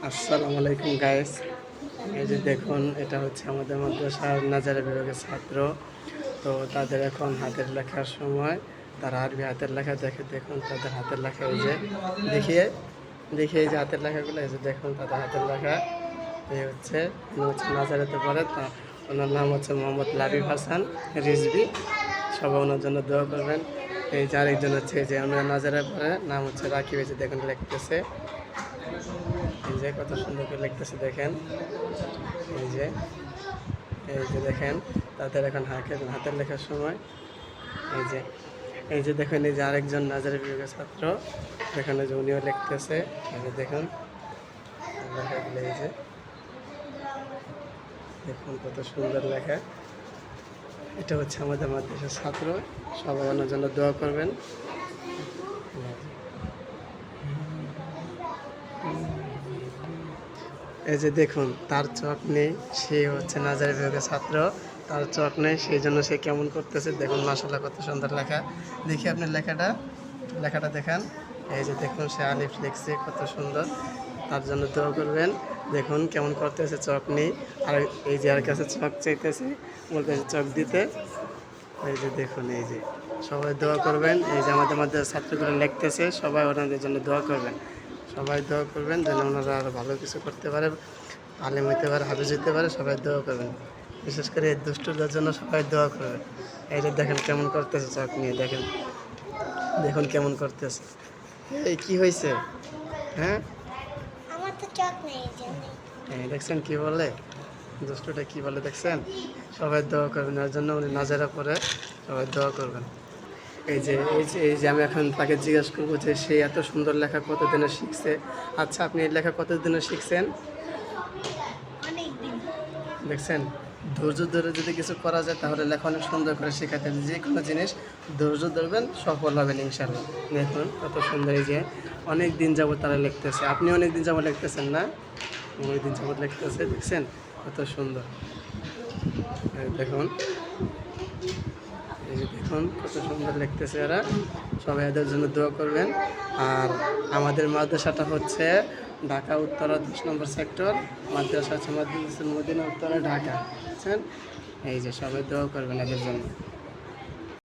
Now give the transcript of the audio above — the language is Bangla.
আসসালামু আলাইকুম গাইস। এই যে দেখুন, এটা হচ্ছে আমাদের মাদ্রাসার নাজারা বিভাগের ছাত্র। তো তাদের এখন হাতের লেখার সময়, তারা আরবি হাতের লেখা দেখে। দেখুন তাদের হাতের লেখা, এই যে দেখিয়ে দেখিয়ে এই যে হাতের লেখাগুলো, এই যে দেখুন তাদের হাতের লেখা। এই হচ্ছে উনি হচ্ছে নাজারাতে পড়ে। তা ওনার নাম হচ্ছে মোহাম্মদ লাবিব হাসান রিজভী। সবাই ওনার জন্য দোয়া করবেন। এই যে আরেকজন হচ্ছে, এই যে আমরা নাজারায় পড়ে, নাম হচ্ছে রাকিব। এই যে দেখুন লিখতেছে, এই যে কত সুন্দর করে লিখতেছে দেখেন। এই যে দেখেন তাদের এখন হাতের লেখার সময়। এই যে দেখেন, এই যে আরেকজন নাজারি বিভাগের ছাত্র, এখানে যে উনিও লিখতেছে। এই যে দেখুন লেখাগুলো, এই যে দেখুন কত সুন্দর লেখা। এটা হচ্ছে আমাদের মাদ্রাসার ছাত্র। সবাই ওনার জন্য দোয়া করবেন। এই যে দেখুন, তার চোখ নেই, সে হচ্ছে নাজারি বিভাগের ছাত্র। তার চোখ নেই, সেই জন্য সে কেমন করতেছে দেখুন। মাশাআল্লাহ কত সুন্দর লেখা। দেখি আপনি লেখাটা দেখান। এই যে দেখুন, সে আলিফ লিখছে, কত সুন্দর। তার জন্য দোয়া করবেন। দেখুন কেমন করতেছে, চোখ নেই। আর এই যে আর কাছে চোখ চাইতেছে, বলতেছে চোখ দিতে। এই যে দেখুন, এই যে সবাই দোয়া করবেন। এই যে আমাদের মধ্যে ছাত্রগুলো লিখতেছে, সবাই ওনাদের জন্য দোয়া করবেন। সবাই দোয়া করবেন যেন ওনারা আরও ভালো কিছু করতে পারে, আলেম হইতে পারে, হাফেজ হইতে পারে। সবাই দোয়া করবেন, বিশেষ করে এই দুষ্টুদের জন্য সবাই দোয়া করবেন। এই যে দেখেন কেমন করতেছে, চোখ নিয়ে দেখেন, দেখুন কেমন করতেছে। এই কি হয়েছে? হ্যাঁ, আমার তো চোখ নেই। এই দেখছেন কি বলে, দুষ্টুটা কি বলে দেখছেন। সবাই দোয়া করবেন ওর জন্য, উনি নাজারা পড়ে, সবাই দোয়া করবেন। এই যে আমি এখন তাকে জিজ্ঞেস করবো যে সে এত সুন্দর লেখা কতদিনে শিখছে। আচ্ছা, আপনি এই লেখা কতদিনে শিখছেন? অনেকদিন। দেখছেন, ধৈর্য ধরে যদি কিছু করা যায় তাহলে লেখা অনেক সুন্দর করে শেখাতে হবে। যে কোনো জিনিস ধৈর্য ধরবেন, সফল হবেন ইনশাআল্লাহ। দেখুন কত সুন্দর। এই যে অনেক দিন যাবত তারা লিখতেছে। আপনি অনেক দিন যাবত লিখতেছেন না? অনেক দিন যাবত লিখতেছে, দেখছেন কত সুন্দর। এই দেখুন, এই যে দেখুন কত সুন্দর লিখতেছে এরা। সবাই এদের জন্য দোয়া করবেন। আর আমাদের মাদ্রাসাটা হচ্ছে ঢাকা উত্তরা 10 নম্বর সেক্টর। মাদ্রাসা হচ্ছে মাদ্রাসাতুল মদিনা উত্তরা, ঢাকা, বুঝছেন। এই যে সবাই দোয়া করবেন এদের জন্য।